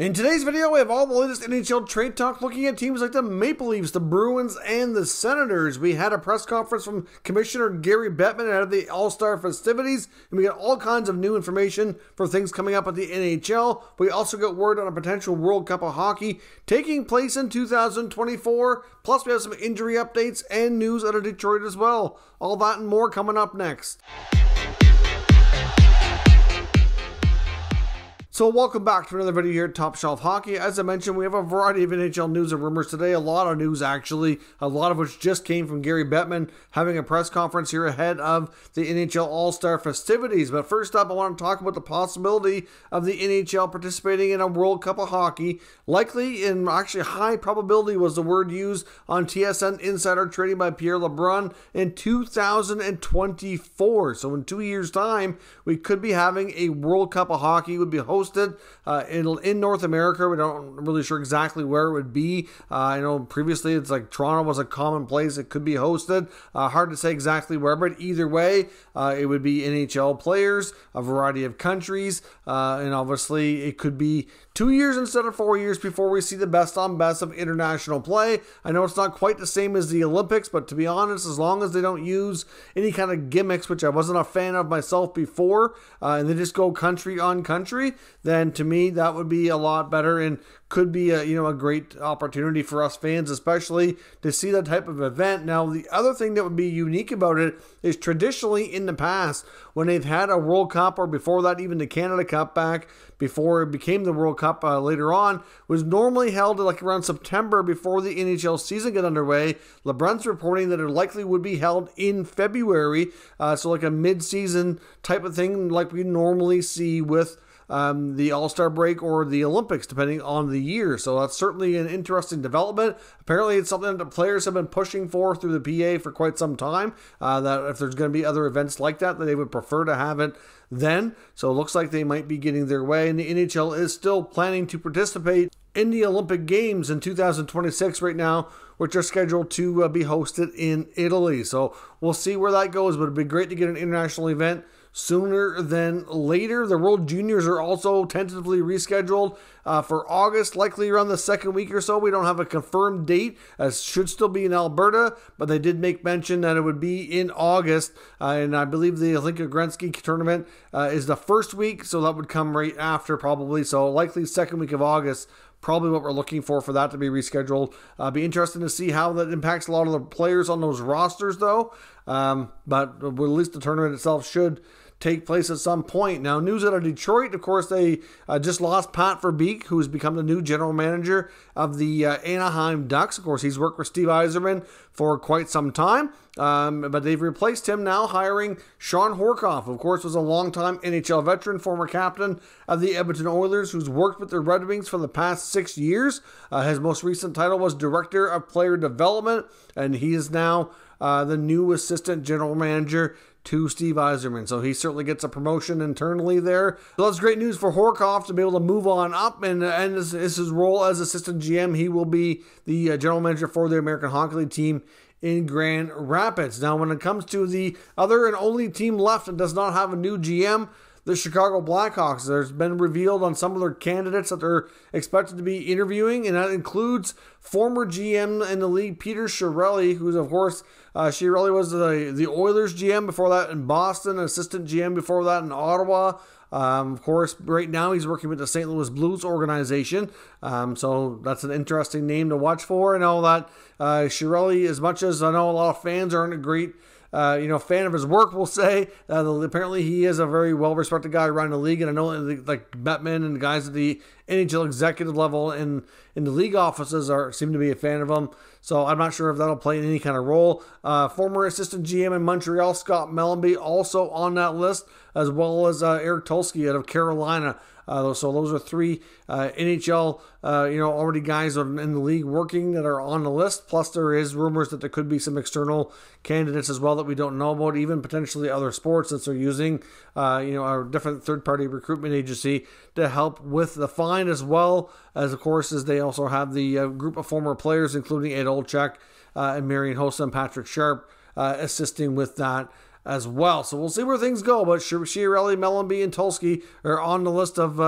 In today's video, we have all the latest NHL trade talk looking at teams like the Maple Leafs, the Bruins, and the Senators. We had a press conference from Commissioner Gary Bettman ahead of the All-Star festivities, and we got all kinds of new information for things coming up at the NHL. We also got word on a potential World Cup of Hockey taking place in 2024, plus we have some injury updates and news out of Detroit as well. All that and more coming up next. So welcome back to another video here at Top Shelf Hockey. As I mentioned, we have a variety of NHL news and rumors today. A lot of news, actually. A lot of which just came from Gary Bettman having a press conference here ahead of the NHL All-Star festivities. But first up, I want to talk about the possibility of the NHL participating in a World Cup of Hockey. Likely, and actually high probability was the word used on TSN Insider Trading by Pierre LeBrun in 2024. So in 2 years' time, we could be having a World Cup of Hockey. It would be hosted in North America. We don't really sure exactly where it would be. I know previously it's like Toronto was a common place it could be hosted. Hard to say exactly where, but either way, it would be NHL players, a variety of countries, and obviously it could be 2 years instead of 4 years before we see the best on best of international play. I know it's not quite the same as the Olympics, but to be honest, as long as they don't use any kind of gimmicks, which I wasn't a fan of myself before, and they just go country on country, then to me that would be a lot better and could be a great opportunity for us fans, especially to see that type of event. Now, the other thing that would be unique about it is traditionally in the past, when they've had a World Cup, or before that even the Canada Cup back before it became the World Cup later on, was normally held like around September before the NHL season got underway. LeBrun's reporting that it likely would be held in February, so like a mid-season type of thing like we normally see with the All-Star break or the Olympics, depending on the year. So that's certainly an interesting development. Apparently it's something that players have been pushing for through the PA for quite some time, that if there's going to be other events like that they would prefer to have it then. So it looks like they might be getting their way, and the NHL is still planning to participate in the Olympic Games in 2026 right now, which are scheduled to be hosted in Italy. So we'll see where that goes, but it'd be great to get an international event sooner than later. The World Juniors are also tentatively rescheduled for August, likely around the second week or so. We don't have a confirmed date. It should still be in Alberta, but they did make mention that it would be in August. And I believe the Olympia Gretzky tournament is the first week, so that would come right after probably. So likely second week of August. Probably what we're looking for that to be rescheduled. Be interesting to see how that impacts a lot of the players on those rosters, though. But at least the tournament itself should take place at some point. Now, news out of Detroit, of course, they just lost Pat Verbeek, who's become the new general manager of the Anaheim Ducks. Of course, he's worked for Steve Yzerman for quite some time, but they've replaced him now, hiring Sean Horkoff. Of course, was a longtime NHL veteran, former captain of the Edmonton Oilers, who's worked with the Red Wings for the past 6 years. His most recent title was Director of Player Development, and he is now the new assistant general manager to Steve Yzerman. So he certainly gets a promotion internally there. So that's great news for Horkoff to be able to move on up, and his role as assistant GM. He will be the general manager for the American Hockey League team in Grand Rapids. Now, when it comes to the other and only team left that does not have a new GM, the Chicago Blackhawks, there's been revealed on some of their candidates that they're expected to be interviewing, and that includes former GM in the league, Peter Chiarelli, who's, of course, Chiarelli was the Oilers GM before that in Boston, assistant GM before that in Ottawa. Of course, right now he's working with the St. Louis Blues organization, so that's an interesting name to watch for. I know that Chiarelli, as much as I know a lot of fans aren't a great fan of his work, will say. Apparently he is a very well-respected guy around the league, and I know like Bettman and the guys at the NHL executive level and in the league offices seem to be a fan of him. So I'm not sure if that'll play any kind of role. Former assistant GM in Montreal, Scott Mellanby, also on that list, as well as Eric Tulsky out of Carolina. So those are three NHL, already guys in the league working that are on the list. Plus, there is rumors that there could be some external candidates as well that we don't know about, even potentially other sports that they're using, a different third-party recruitment agency to help with the find, as well as, of course, as they also have the group of former players, including Ed Olczyk and Marian Hossa and Patrick Sharp, assisting with that as well. So we'll see where things go. But Chiarelli, Mellenby, and Tulsky are on the list of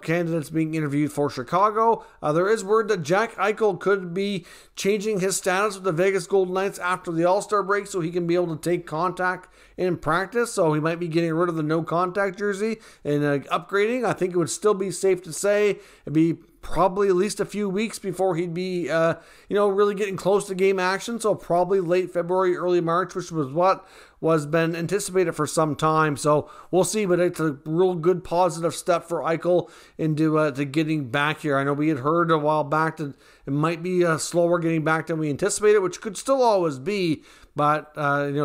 candidates being interviewed for Chicago. There is word that Jack Eichel could be changing his status with the Vegas Golden Knights after the All-Star break so he can be able to take contact in practice. So he might be getting rid of the no contact jersey and upgrading. I think it would still be safe to say it'd be probably at least a few weeks before he'd be, really getting close to game action. So probably late February, early March, which was what was been anticipated for some time. So we'll see, but it's a real good positive step for Eichel into to getting back here. I know we had heard a while back that it might be slower getting back than we anticipated, which could still always be, but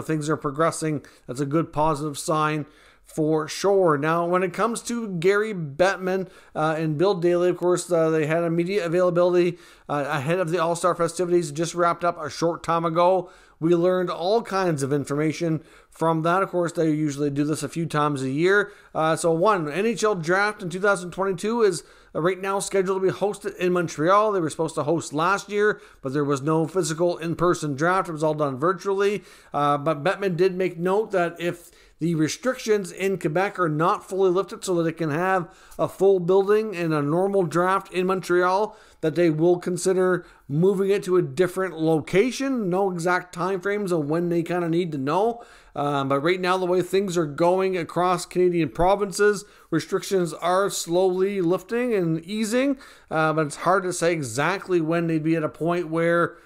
things are progressing. That's a good positive sign for sure. Now, when it comes to Gary Bettman and Bill Daly, of course, they had immediate availability ahead of the All-Star festivities, just wrapped up a short time ago. We learned all kinds of information from that. Of course, they usually do this a few times a year. So one, NHL draft in 2022 is right now scheduled to be hosted in Montreal. They were supposed to host last year, but there was no physical in-person draft. It was all done virtually. But Bettman did make note that if the restrictions in Quebec are not fully lifted so that it can have a full building and a normal draft in Montreal, that they will consider moving it to a different location. No exact timeframes on when they kind of need to know. But right now, the way things are going across Canadian provinces, restrictions are slowly lifting and easing. But it's hard to say exactly when they'd be at a point where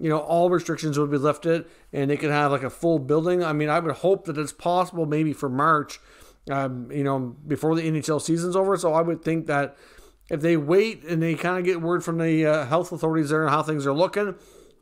all restrictions would be lifted and they could have like a full building. I mean, I would hope that it's possible maybe for March, before the NHL season's over. So I would think that if they wait and they kind of get word from the health authorities there and how things are looking,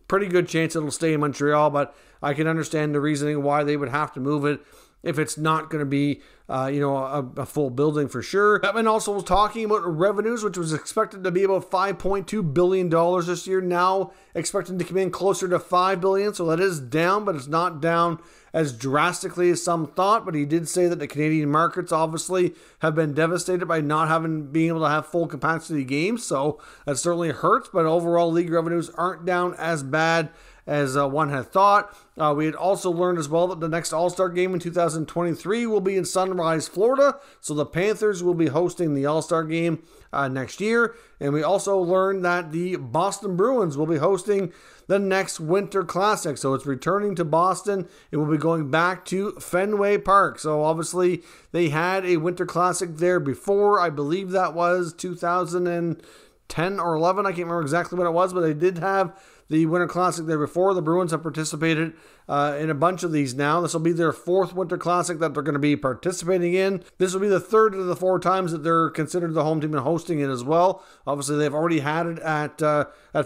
pretty good chance it'll stay in Montreal. But I can understand the reasoning why they would have to move it if it's not going to be, a full building for sure. Bettman also was talking about revenues, which was expected to be about $5.2 billion this year. Now expecting to come in closer to $5 billion. So that is down, but it's not down as drastically as some thought. But he did say that the Canadian markets obviously have been devastated by not being able to have full capacity games. So that certainly hurts. But overall, league revenues aren't down as bad as one had thought. We had also learned as well that the next All-Star game in 2023 will be in Sunrise, Florida. So the Panthers will be hosting the All-Star game next year. And we also learned that the Boston Bruins will be hosting the next Winter Classic. So it's returning to Boston. It will be going back to Fenway Park. So obviously they had a Winter Classic there before. I believe that was 2010 or 11. I can't remember exactly when it was, but they did have the Winter Classic there before. The Bruins have participated in a bunch of these now. This will be their fourth Winter Classic that they're going to be participating in. This will be the third of the 4 times that they're considered the home team and hosting it as well. Obviously, they've already had it at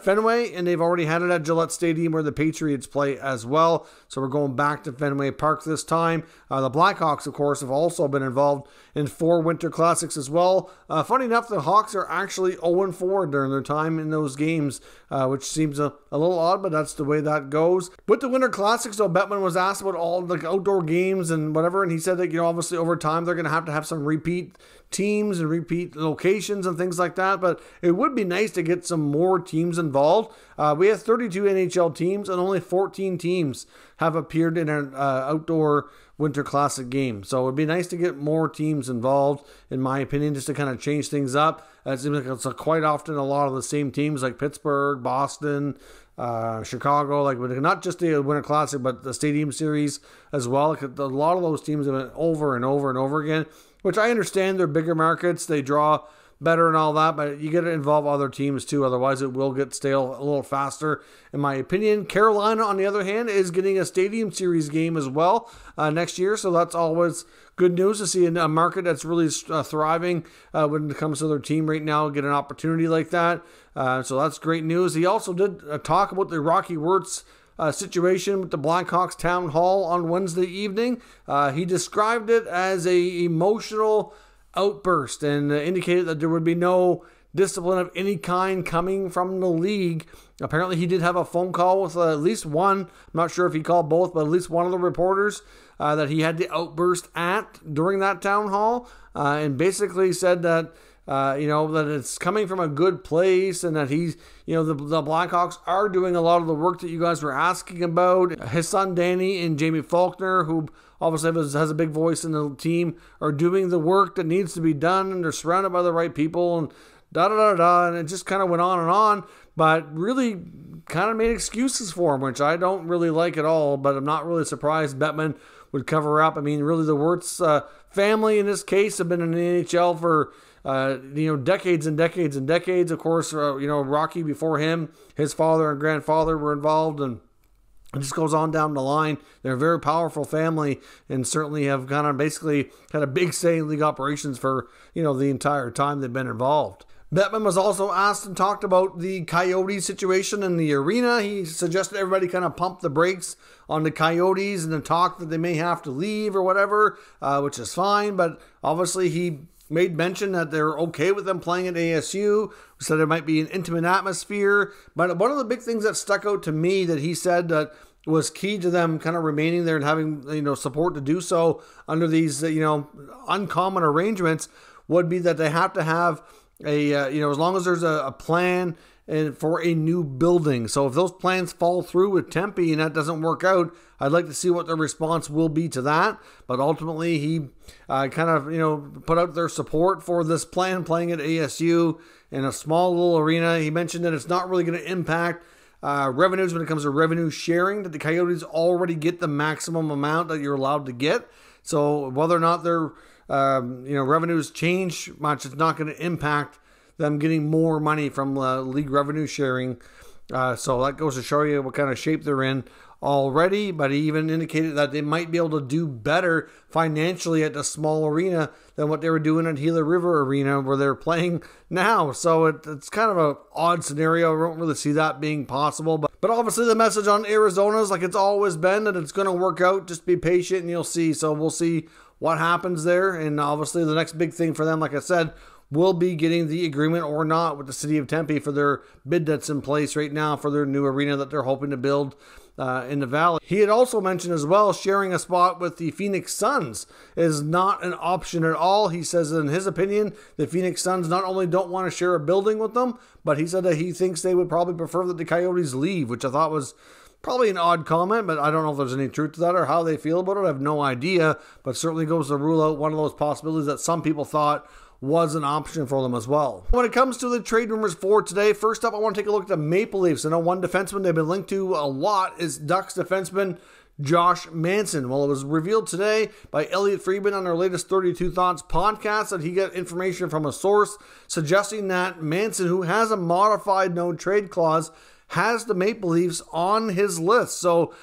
Fenway, and they've already had it at Gillette Stadium where the Patriots play as well. So we're going back to Fenway Park this time. The Blackhawks, of course, have also been involved in 4 Winter Classics as well. Funny enough, the Hawks are actually 0-4 during their time in those games, which seems a little odd, but that's the way that goes. With the Winter Classics, so Bettman was asked about all the outdoor games and whatever, and he said that, obviously over time they're going to have some repeat teams and repeat locations and things like that, but it would be nice to get some more teams involved. We have 32 NHL teams and only 14 teams have appeared in an outdoor Winter Classic game. So it would be nice to get more teams involved, in my opinion, just to kind of change things up. It seems like it's quite often a lot of the same teams like Pittsburgh, Boston, Chicago, not just the Winter Classic, but the Stadium Series as well. A lot of those teams have been over and over and over again, which I understand. They're bigger markets, they draw better and all that, but you got to involve other teams too, otherwise it will get stale a little faster, in my opinion. Carolina, on the other hand, is getting a Stadium Series game as well next year, so that's always good news to see a market that's really thriving when it comes to their team right now get an opportunity like that. So that's great news. He also did talk about the Rocky Wirtz situation with the Blackhawks town hall on Wednesday evening. He described it as a emotional outburst and indicated that there would be no discipline of any kind coming from the league. Apparently he did have a phone call with at least one, I'm not sure if he called both, but at least one of the reporters that he had the outburst at during that town hall, and basically said that that it's coming from a good place, and that he's, the Blackhawks are doing a lot of the work that you guys were asking about. His son Danny and Jamie Faulkner, who obviously has a big voice in the team, are doing the work that needs to be done, and they're surrounded by the right people, and and it just kind of went on and on, but really kind of made excuses for him, which I don't really like at all, but I'm not really surprised Bettman would cover up. I mean, really, the Wirtz family in this case have been in the NHL for decades and decades and decades. Of course, Rocky before him, his father and grandfather were involved, and it just goes on down the line. They're a very powerful family, and certainly have kind of basically had a big say in league operations for, the entire time they've been involved. Bettman was also asked and talked about the Coyotes situation in the arena. He suggested everybody kind of pump the brakes on the Coyotes and the talk that they may have to leave or whatever, which is fine. But obviously he made mention that they're okay with them playing at ASU, said it might be an intimate atmosphere. But one of the big things that stuck out to me that he said that was key to them kind of remaining there and having, support to do so under these, uncommon arrangements would be that they have to have as long as there's a plan and for a new building. So if those plans fall through with Tempe and that doesn't work out, I'd like to see what the response will be to that. But ultimately, he put out their support for this plan playing at ASU in a small little arena. He mentioned that it's not really going to impact revenues when it comes to revenue sharing, that the Coyotes already get the maximum amount that you're allowed to get. So whether or not their revenues change much, it's not going to impact them getting more money from league revenue sharing. So that goes to show you what kind of shape they're in already. But he even indicated that they might be able to do better financially at the small arena than what they were doing at Gila River Arena where they're playing now. So it's kind of an odd scenario. I don't really see that being possible. But obviously the message on Arizona is like it's always been, that it's going to work out. Just be patient and you'll see. So we'll see what happens there. And obviously the next big thing for them, like I said, will be getting the agreement or not with the city of Tempe for their bid that's in place right now for their new arena that they're hoping to build in the Valley. He had also mentioned as well sharing a spot with the Phoenix Suns is not an option at all. He says in his opinion, the Phoenix Suns not only don't want to share a building with them, but he said that he thinks they would probably prefer that the Coyotes leave, which I thought was probably an odd comment, but I don't know if there's any truth to that or how they feel about it. I have no idea, but certainly goes to rule out one of those possibilities that some people thought was an option for them as well. When it comes to the trade rumors for today, first up, I want to take a look at the Maple Leafs. I know one defenseman they've been linked to a lot is Ducks defenseman Josh Manson. Well, it was revealed today by Elliot Friedman on their latest 32 Thoughts podcast that he got information from a source suggesting that Manson, who has a modified no trade clause, has the Maple Leafs on his list. So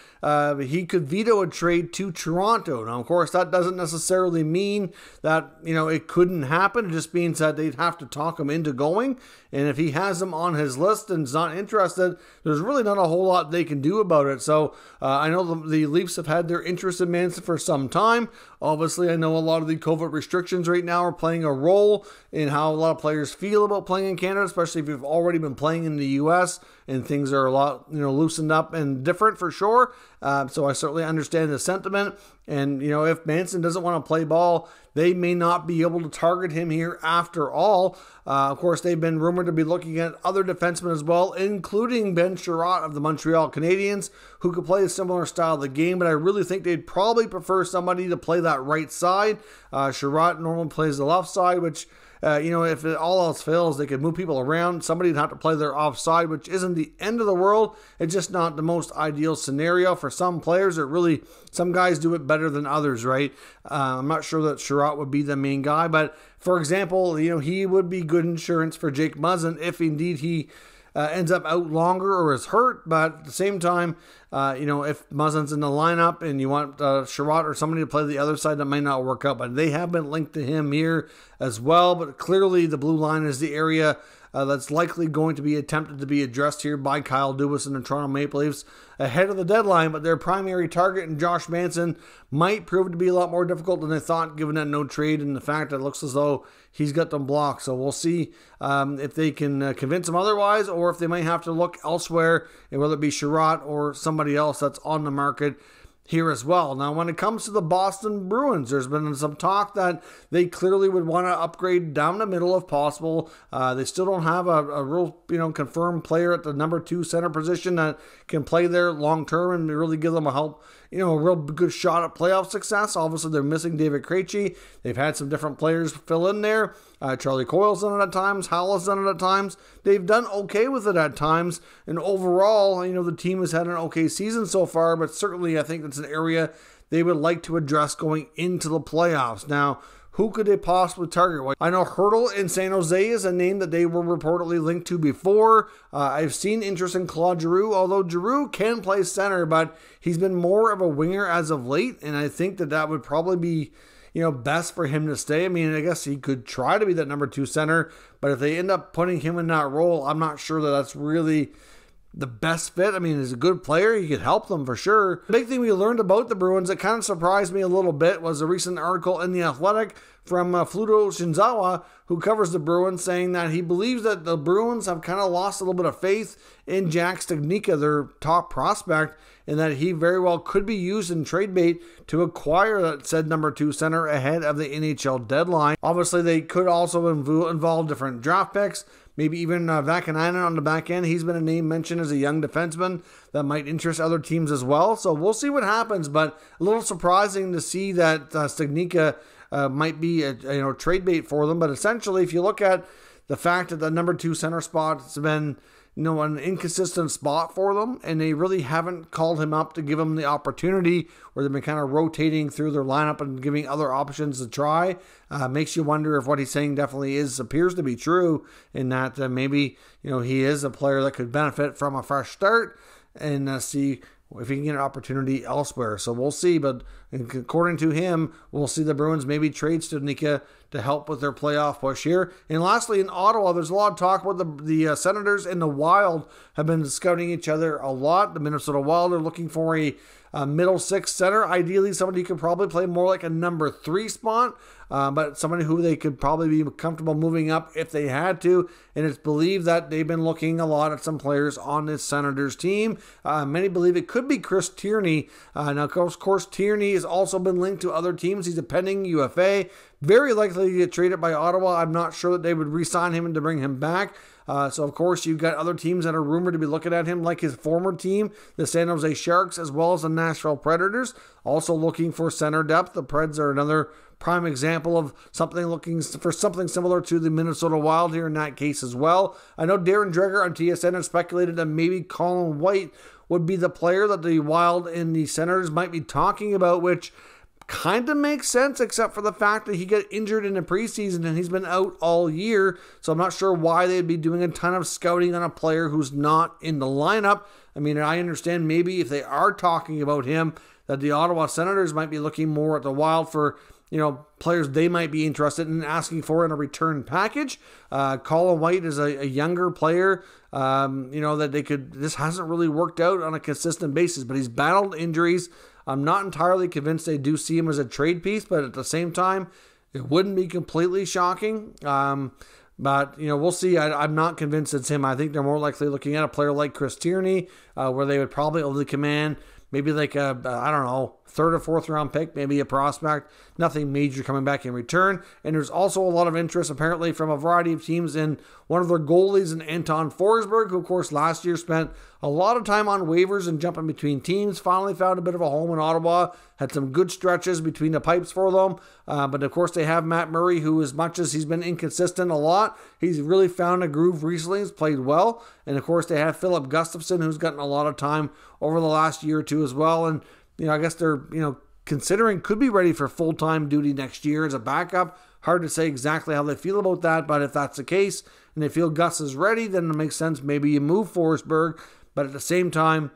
he could veto a trade to Toronto. Now, of course, that doesn't necessarily mean that, it couldn't happen. It just means that they'd have to talk him into going. And if he has them on his list and is not interested, there's really not a whole lot they can do about it. So I know the Leafs have had their interest in Manson for some time. Obviously, I know a lot of the COVID restrictions right now are playing a role in how a lot of players feel about playing in Canada, especially if you've already been playing in the U.S. and things are a lot, loosened up and different for sure. So I certainly understand the sentiment. And, if Manson doesn't want to play ball, they may not be able to target him here after all. Of course, they've been rumored to be looking at other defensemen as well, including Ben Chiarot of the Montreal Canadiens, who could play a similar style of the game. But I really think they'd probably prefer somebody to play that right side. Chiarot normally plays the left side, which if all else fails, they could move people around. Somebody would have to play their offside, which isn't the end of the world. It's just not the most ideal scenario for some players. Some guys do it better than others, right? I'm not sure that Chiarot would be the main guy, but for example, he would be good insurance for Jake Muzzin if indeed he ends up out longer or is hurt. But at the same time, if Muzzin's in the lineup and you want Chiarot or somebody to play the other side, that might not work out. But they have been linked to him here as well. But clearly the blue line is the area that's likely going to be attempted to be addressed here by Kyle Dubas and the Toronto Maple Leafs ahead of the deadline. But their primary target in Josh Manson might prove to be a lot more difficult than they thought, given that no trade and the fact that it looks as though he's got them blocked. So we'll see if they can convince him otherwise, or if they might have to look elsewhere, and whether it be Chiarot or somebody else that's on the market here as well. Now, when it comes to the Boston Bruins, there's been some talk that they clearly would want to upgrade down the middle if possible. They still don't have a real, confirmed player at the number 2 center position that can play there long term and really give them a real good shot at playoff success. Obviously, they're missing David Krejci. They've had some different players fill in there. Charlie Coyle's done it at times. Hall has done it at times. They've done okay with it at times. And overall, the team has had an okay season so far, but certainly I think it's an area they would like to address going into the playoffs. Now, who could they possibly target? Well, I know Hertl in San Jose is a name that they were reportedly linked to before. I've seen interest in Claude Giroux, although Giroux can play center, but he's been more of a winger as of late, and I think that would probably be best for him to stay. I mean, I guess he could try to be that number 2 center, but if they end up putting him in that role, I'm not sure that that's really the best fit. I mean, he's a good player. He could help them for sure. The big thing we learned about the Bruins that kind of surprised me a little bit was a recent article in The Athletic from Fluto Shinzawa, who covers the Bruins, saying that he believes that the Bruins have kind of lost a little bit of faith in Jack Studnicka, their top prospect, and that he very well could be used in trade bait to acquire that said number 2 center ahead of the NHL deadline. Obviously, they could also involve different draft picks, maybe even Vakanainen on the back end. He's been a name mentioned as a young defenseman that might interest other teams as well. So we'll see what happens, but a little surprising to see that Studnicka might be a trade bait for them. But essentially, if you look at the fact that the number 2 center spot has been an inconsistent spot for them, and they really haven't called him up to give him the opportunity, where they've been kind of rotating through their lineup and giving other options to try. Makes you wonder if what he's saying definitely appears to be true, in that maybe he is a player that could benefit from a fresh start, and see if he can get an opportunity elsewhere. So we'll see, but according to him, we'll see the Bruins maybe trade Studnicka to help with their playoff push here. And lastly, in Ottawa, there's a lot of talk about the Senators and the Wild have been scouting each other a lot. The Minnesota Wild are looking for a middle 6 center, ideally somebody who could probably play more like a number 3 spot, but somebody who they could probably be comfortable moving up if they had to. And it's believed that they've been looking a lot at some players on this Senators team. Many believe it could be Chris Tierney. Now, of course, Tierney has also been linked to other teams. He's a pending UFA. Very likely to get traded by Ottawa. I'm not sure that they would re-sign him and to bring him back. So, of course, you've got other teams that are rumored to be looking at him, like his former team, the San Jose Sharks, as well as the Nashville Predators, also looking for center depth. The Preds are another prime example of something looking for something similar to the Minnesota Wild here in that case as well. I know Darren Dreger on TSN has speculated that maybe Colin White would be the player that the Wild and the Senators might be talking about, which kind of makes sense, except for the fact that he got injured in the preseason and he's been out all year. So I'm not sure why they'd be doing a ton of scouting on a player who's not in the lineup. I mean, I understand maybe if they are talking about him, that the Ottawa Senators might be looking more at the Wild for, players they might be interested in asking for in a return package. Colin White is a younger player, that they could, this hasn't really worked out on a consistent basis, but he's battled injuries. I'm not entirely convinced they do see him as a trade piece, but at the same time, it wouldn't be completely shocking. But, we'll see. I'm not convinced it's him. I think they're more likely looking at a player like Chris Tierney, where they would probably only command maybe like a, third or fourth round pick, maybe a prospect. Nothing major coming back in return. And there's also a lot of interest apparently from a variety of teams in one of their goalies, in Anton Forsberg, who of course last year spent a lot of time on waivers and jumping between teams. Finally found a bit of a home in Ottawa. Had some good stretches between the pipes for them. But of course they have Matt Murray, who, as much as he's been inconsistent a lot, he's really found a groove recently. He's played well. And of course they have Philip Gustafsson, who's gotten a lot of time over the last year or two as well. And I guess they're, considering could be ready for full-time duty next year as a backup. Hard to say exactly how they feel about that, but if that's the case and they feel Gus is ready, then it makes sense. Maybe you move Forsberg, but at the same time,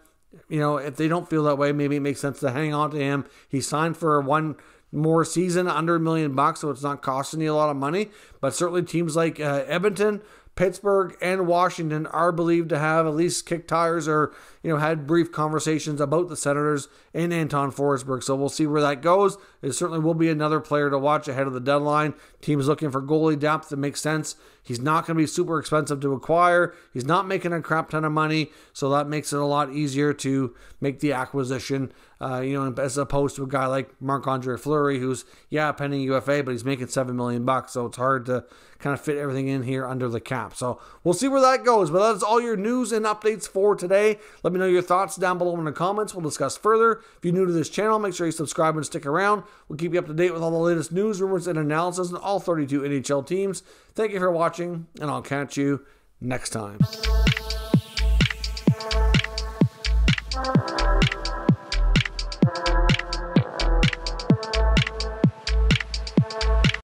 if they don't feel that way, maybe it makes sense to hang on to him. He signed for one more season, under $1 million, so it's not costing you a lot of money. But certainly teams like Edmonton, Pittsburgh, and Washington are believed to have at least kick tires or, had brief conversations about the Senators and Anton Forsberg. So we'll see where that goes. It certainly will be another player to watch ahead of the deadline. Teams looking for goalie depth that makes sense. He's not going to be super expensive to acquire. He's not making a crap ton of money, so that makes it a lot easier to make the acquisition, as opposed to a guy like Marc-Andre Fleury, who's, pending UFA, but he's making $7 million, so it's hard to kind of fit everything in here under the cap. So we'll see where that goes, but that's all your news and updates for today. Let me know your thoughts down below in the comments. We'll discuss further. If you're new to this channel, make sure you subscribe and stick around. We'll keep you up to date with all the latest news, rumors, and analysis on all 32 NHL teams. Thank you for watching, and I'll catch you next time.